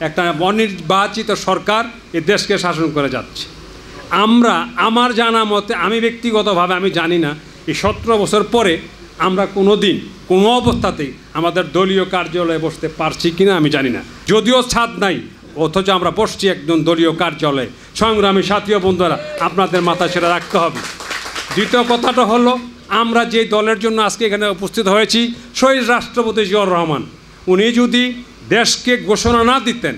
একটা অনির্বাচিত সরকার এই দেশকে শাসন করে যাচ্ছে। আমার জানা মতে, আমি ব্যক্তিগতভাবে আমি জানি না এই 17 বছর পরে আমরা কোনো দিন কোনো অবস্থাতেই আমাদের দলীয় কার্যালয়ে বসতে পারছি কিনা আমি জানি না। যদিও ছাদ নাই, অথচ আমরা বসছি একজন দলীয় কার্যালয়ে। সংগ্রামী সাথী ও বন্ধুরা, আপনাদের মাথায় সেটা রাখতে হবে। দ্বিতীয় কথাটা হলো, আমরা যে দলের জন্য আজকে এখানে উপস্থিত হয়েছি, শহীদ রাষ্ট্রপতি জিয়াউর রহমান, উনি যদি দেশকে ঘোষণা না দিতেন,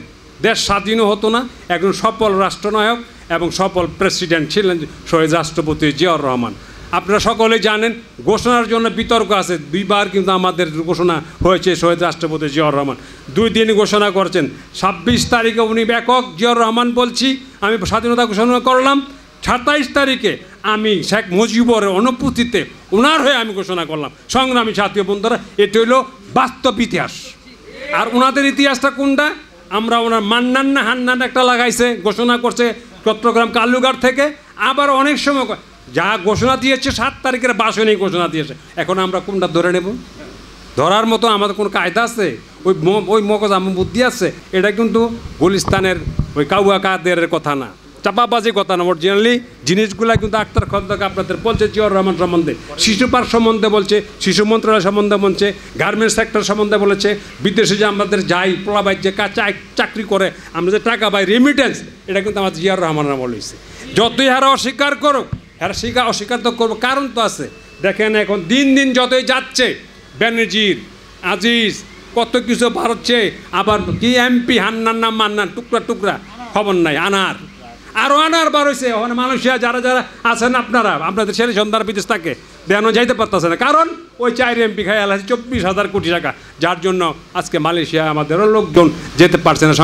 দেশ স্বাধীনও হতো না। একজন সফল রাষ্ট্রনায়ক এবং সফল প্রেসিডেন্ট ছিলেন শহীদ রাষ্ট্রপতি জিয়াউর রহমান। আপনারা সকলেই জানেন, ঘোষণার জন্য বিতর্ক আছে। 2বার কিন্তু আমাদের ঘোষণা হয়েছে শহীদ রাষ্ট্রপতি জিয়াউর রহমান। 2 দিন ঘোষণা করছেন। 26 তারিখে উনি একক জিয়াউর রহমান বলছি, আমি স্বাধীনতা ঘোষণা করলাম। 27 তারিখে আমি শেখ মুজিবুরের অনুপস্থিতিতে ওনার হয়ে আমি ঘোষণা করলাম। সংগ্রামী সাথী বন্ধুরা, এটি হলো বাস্তব ইতিহাস। আর ওনাদের ইতিহাসটা কোনটা? আমরা ওনার মান্নান না হান্নান একটা লাগাইছে, ঘোষণা করছে চট্টগ্রাম কালুঘাট থেকে। আবার অনেক সময় যা ঘোষণা দিয়েছে 7 তারিখের বাসনেই ঘোষণা দিয়েছে। এখন আমরা কোনটা ধরে নেব? ধরার মতো আমাদের কোনো কায়দা আছে? ওই মগজ আমার বুদ্ধি আছে? এটা কিন্তু গুলিস্তানের ওই কাউয়া কাদের কথা না, চাপাবাজি কথা না। অরিজিনালি জিনিসগুলা কিন্তু আক্তার খন্দকার আপনাদের বলছে জিয়াউর রহমান সম্বন্ধে, শিশু পার্ক সম্বন্ধে বলছে, শিশু মন্ত্রণালয় সম্বন্ধে বলছে, গার্মেন্টস সেক্টর সম্বন্ধে বলেছে, বিদেশে যে আমাদের যাই পোলাবাই যে চাকরি করে আমরা যে টাকা পাই রেমিটেন্স, এটা কিন্তু আমাদের জিয়াউর রহমানরা বলেছে। যতই হারা অস্বীকার করুক, হ্যাঁ অস্বীকার তো করবো, কারণ তো আছে। দেখেন এখন দিন দিন যতই যাচ্ছে, বেনজির আজিজ কত কিছু বাড়ছে। আবার কি এমপি হান্নান নাম মান্নান, টুকরা টুকরা খবর নাই, আনার আরও আনার বার হয়েছে। ওখানে মালয়েশিয়া যারা যারা আছেন আপনাদের ছেলে সন্ধ্যার বিদেশ থাকে দেখানো যাইতে পারতেছে না, কারণ ওই 4 এমপি খাই আছে 24,000 কোটি টাকা, যার জন্য আজকে মালয়েশিয়া আমাদেরও লোকজন যেতে পারছে না।